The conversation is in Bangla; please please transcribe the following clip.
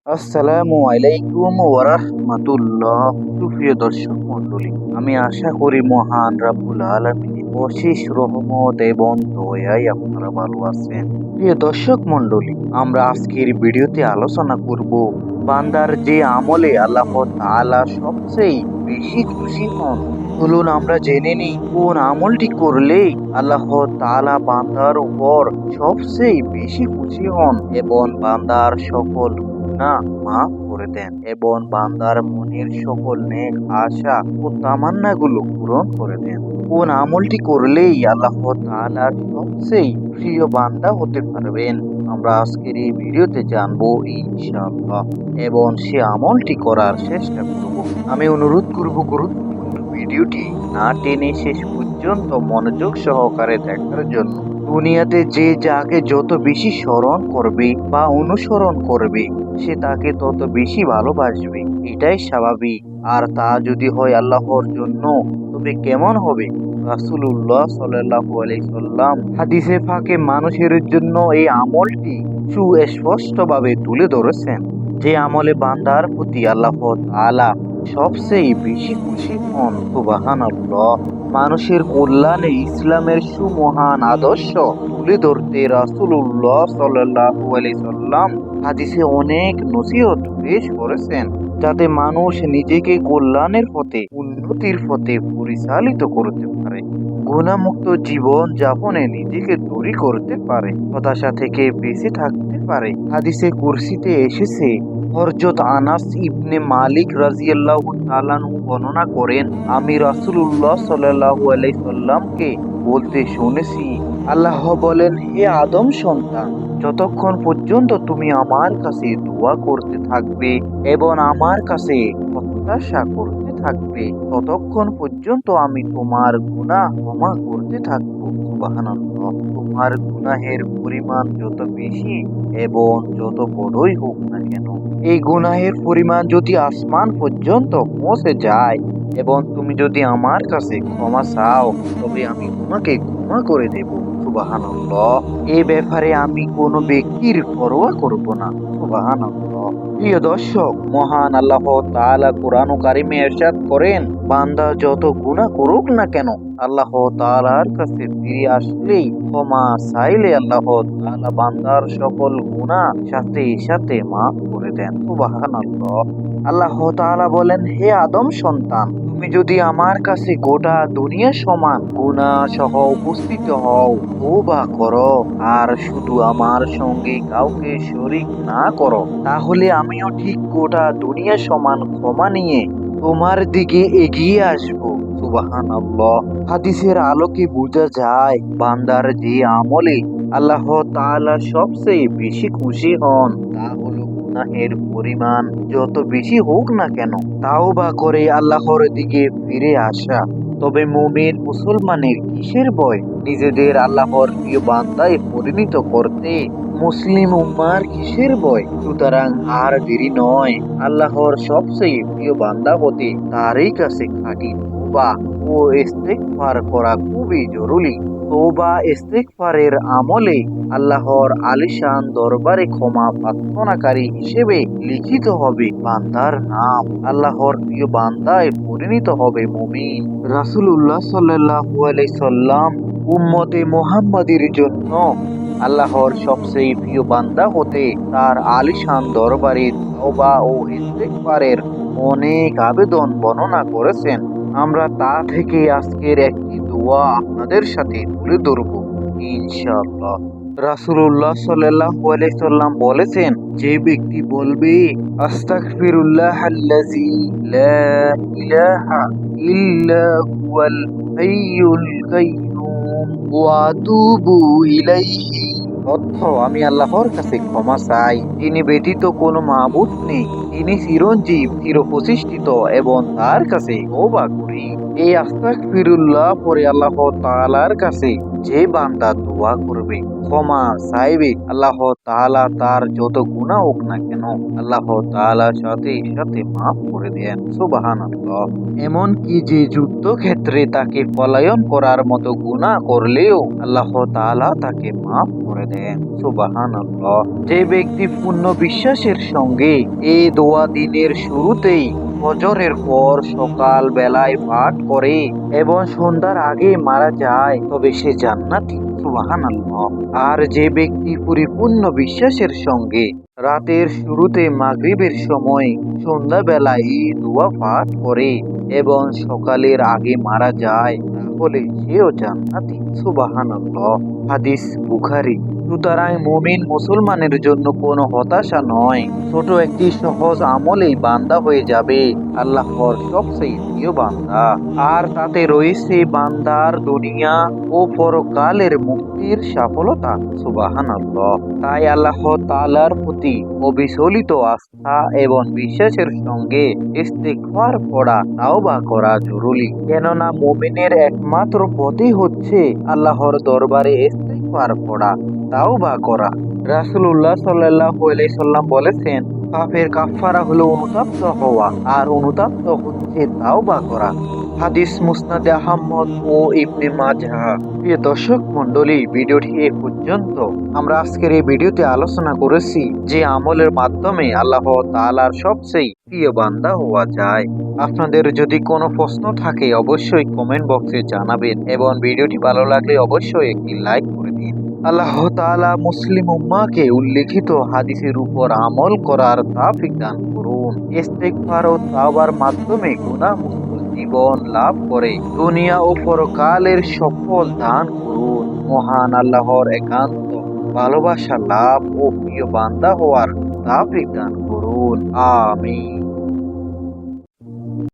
আসসালামু আলাইকুম ওয়া রাহমাতুল্লাহ। সুপ্রিয় দর্শক মণ্ডলী, আমি আশা করি মহান রাব্বুল আলামিনের অশেষ রহমত এবং দয়ায় আপনারা ভালো আছেন। প্রিয় দর্শক মণ্ডলী, আমরা আজকের ভিডিওতে আলোচনা করব বান্দার যে আমলে আল্লাহ তাআলা সবচেয়ে বেশি খুশি হন। চলুন আমরা জেনে নিই কোন আমলটি করলে আল্লাহ তাআলা বান্দার উপর সবচেয়ে বেশি খুশি হন এবং বান্দার সকল গুনাহ মাফ করে দেন এবং বান্দার মনের সকল নেক আশা ও তামান্নাগুলো পূরণ করে দেন। কোন আমলটি করলেই আল্লাহ তাআলার সবচেয়ে প্রিয় বান্দা হতে পারবেন, আমরা আজকের এই ভিডিওতে জানবো ইনশাআল্লাহ, এবং সে আমলটি করার চেষ্টা করব। আমি অনুরোধ করব গুরুত্বপূর্ণ ভিডিওটি না টেনে শেষ পর্যন্ত মনোযোগ সহকারে দেখার জন্য। দুনিয়াতে যে যাকে যত বেশি স্মরণ করবে বা অনুসরণ করবে, সে তাকে তত বেশি ভালোবাসবে, এটাই স্বাভাবিক। আর তা যদি হয় আল্লাহর জন্য, তবে কেমন হবে? রাসূলুল্লাহ সাল্লাল্লাহু আলাইহি সাল্লাম হাদিসে পাকে মানুষের জন্য এই আমলটি সুস্পষ্টভাবে তুলে ধরেছেন, যে আমলে বান্দার প্রতি আল্লাহ তাআলা সবচেয়ে বেশি খুশি হন। সুবহানাল্লাহ। মানুষের কল্যাণে ইসলামের সুমহান আদর্শ তুলে ধরতে রাসূলুল্লাহ সাল্লাল্লাহু আলাইহি সাল্লাম হাদিসে অনেক নসিহত পেশ করেছেন, যাতে মানুষ নিজেকে কল্যাণের পথে, উন্নতির পথে পরিচালিত করতে পারে, গুনাহমুক্ত জীবন যাপনে নিজেকে তৈরি করতে পারে, হতাশা থেকে বেঁচে থাকতে পারে। হাদিসে কুরসিতে এসেছে, হযরত আনাস ইবনে মালিক রাদিয়াল্লাহু তাআলা আনহু বর্ণনা করেন, আমি রাসূলুল্লাহ সাল্লাল্লাহু আলাইহি সাল্লামকে বলতে শুনেছি, আল্লাহ বলেন, হে আদম সন্তান, যতক্ষণ পর্যন্ত তুমি আমার কাছে দোয়া করতে থাকবে এবং আমার কাছে প্রত্যাশা করতে থাকবে, ততক্ষণ পর্যন্ত আমি তোমার গুনাহ ক্ষমা করতে থাকবো। সুবহানাল্লাহ। তোমার গুনাহের পরিমাণ যত বেশি এবং যত বড়ই হোক না কেন, এই গুনাহের পরিমাণ যদি আসমান পর্যন্ত পৌঁছে যায় এবং তুমি যদি আমার কাছে ক্ষমা চাও, তবে আমি তোমাকে ক্ষমা করে দেব। সুবহানাল্লাহ। এই ব্যাপারে আমি কোনো ব্যক্তির পরোয়া করব না। সুবহানাল্লাহ। প্রিয় দর্শক, মহান আল্লাহ তাআলা কুরআন কারিমে ইরশাদ করেন, বান্দা যত গুনাহ করুক না কেন, আল্লাহ তাআলার কাছে ফিরে আসলেই, ক্ষমা চাইলে আল্লাহ তাআলা বান্দার সকল গুনাহ সাথে সাথে মাফ করে দেন। সুবহানাল্লাহ। আল্লাহ তাআলা বলেন, হে আদম সন্তান, তুমি যদি আমার কাছে গোটা দুনিয়া সমান গুনাহ সহ উপস্থিত হও, তওবা করো, আর শুধু আমার সঙ্গে কাউকে শরীক না করো, তাহলে আমিও ঠিক গোটা দুনিয়া সমান ক্ষমা নিয়ে তোমার দিকে এগিয়ে আসবো। সুবহানাল্লাহ। হাদিসের আলোকে বোঝা যায়, বান্দার যে আমলে আল্লাহ তাআলা সবচেয়ে বেশি খুশি হন, তা হলো গুনাহের পরিমাণ যত বেশি হোক না কেন, তাওবা করে আল্লাহর দিকে ফিরে আসা। তবে মুমিন মুসলমানের কিসের ভয়? নিজেদের আল্লাহর প্রিয় বান্দায় পরিণত করতে মুসলিম উম্মার কিসের ভয়? সুতরাং আর দেরি নয়, আল্লাহর সবচেয়ে প্রিয় বান্দা হতে তারই কাছে খাঁটি তওবা ও ইস্তেগফার করা খুবই জরুরি। তওবা ইস্তেগফারের আমলে আল্লাহর আলিশান দরবারে ক্ষমা প্রার্থনাকারী হিসেবে লিখিত হবে বান্দার নাম, আল্লাহর প্রিয় বান্দায় পরিণত হবে মুমিন। রাসূলুল্লাহ সাল্লাল্লাহু আলাইহি সাল্লাম উম্মতে মুহাম্মাদের জন্য আল্লাহর সবচেয়ে প্রিয় বান্দা হতে তার আলিশান দরবারে তওবা ও ইস্তেগফারের অনেক আবেদন বর্ণনা করেছেন। আমরা তা থেকে আজকের একটি দোয়া আপনাদের সাথে তুলে ধরব ইনশাআল্লাহ। রাসূলুল্লাহ সাল্লাল্লাহু আলাইহি সাল্লাম বলেছেন, যে ব্যক্তি বলবে, আস্তাগফিরুল্লাহাল্লাযী লা ইলাহা ইল্লা হুয়াল হাইয়ুল কাইয়্যুম ওয়া আতুবু ইলাইহি, অর্থ, আমি আল্লাহর কাছে ক্ষমা চাই, তিনি ব্যতীত কোনো মাবুদ নেই, তিনি চিরঞ্জীব, চিরপ্রতিষ্ঠিত, এবং তার কাছে তওবা করি। এই আস্তাগফিরুল্লাহ পরে আল্লাহ তাআলার কাছে যে বান্দা দোয়া করবে, ক্ষমা চাইবে, আল্লাহ তাআলা তার যত গুনাহ হোক না কেন আল্লাহ তাআলা সাথে সাথে মাফ করে দেন। সুবহানাল্লাহ। এমনকি যে যুদ্ধক্ষেত্রে তাকে পলায়ন করার মতো গুনাহ করলেও আল্লাহ তাআলা তাকে মাফ করে দেন। সুবহানাল্লাহ। যে ব্যক্তি পূর্ণ বিশ্বাসের সঙ্গে এই দোয়া দিনের শুরুতেই ফজরের পর সকাল বেলায় পাঠ করে এবং সন্ধ্যার আগে মারা যায় তবে সে জান্নাতি। সুবহানাল্লাহ। আর যে ব্যক্তি পরিপূর্ণ বিশ্বাসের সঙ্গে রাতের শুরুতে মাগরিবের সময় সন্ধ্যাবেলায় এই দোয়া পাঠ করে এবং সকালের আগে মারা যায় তাহলে সেও জান্নাতি। সুবহানাল্লাহ। হাদিস বুখারী। সুতরাং মুমিন মুসলমানের জন্য কোনো হতাশা নয়, ছোট একটি সহজ আমলেই বান্দা হয়ে যাবে আল্লাহর সবচেয়ে প্রিয় বান্দা। আর তাতে রয়েছে বান্দার দুনিয়া ও পরকালের মুক্তির সফলতা। সুবহানাল্লাহ। তাই আল্লাহ তাআলার প্রতি অবিচলিত আস্থা এবং বিশ্বাসের সঙ্গে ইস্তিগফার পড়া, তাওবা করা জরুরি। কেননা মুমিনের একমাত্র পথই হচ্ছে আল্লাহর দরবারে ইস্তিগফার পড়া, তাওবা করা। রাসূলুল্লাহ সাল্লাল্লাহু আলাইহি সাল্লাম বলেছেন, পাপের কাফফারা হলো অনুতপ্ত হওয়া, আর অনুতপ্ত হচ্ছে তাওবা করা। হাদিস মুসনাদে আহমদ ও ইবনে মাজাহ। প্রিয় দর্শক মণ্ডলী, ভিডিওটি এ পর্যন্ত। আমরা আজকের এই ভিডিওতে আলোচনা করেছি যে আমলের মাধ্যমে আল্লাহ তাআলার সবচেয়ে প্রিয় বান্দা হওয়া যায়। আপনাদের যদি কোনো প্রশ্ন থাকে অবশ্যই কমেন্ট বক্সে জানাবেন এবং ভিডিওটি ভালো লাগলে অবশ্যই একটি লাইক করে দিন। আল্লাহ তাআলা মুসলিম উম্মাহকে উল্লেখিত হাদিসের উপর আমল করার তৌফিক দান করুন। ইস্তিগফার ও তাওবার মাধ্যমে গুনাহমুক্ত জীবন লাভ করে দুনিয়া ও পরকালের সফল দান করুন। মহান আল্লাহর একান্ত ভালোবাসা লাভ ও প্রিয় বান্দা হওয়ার তৌফিক দান করুন। আমিন।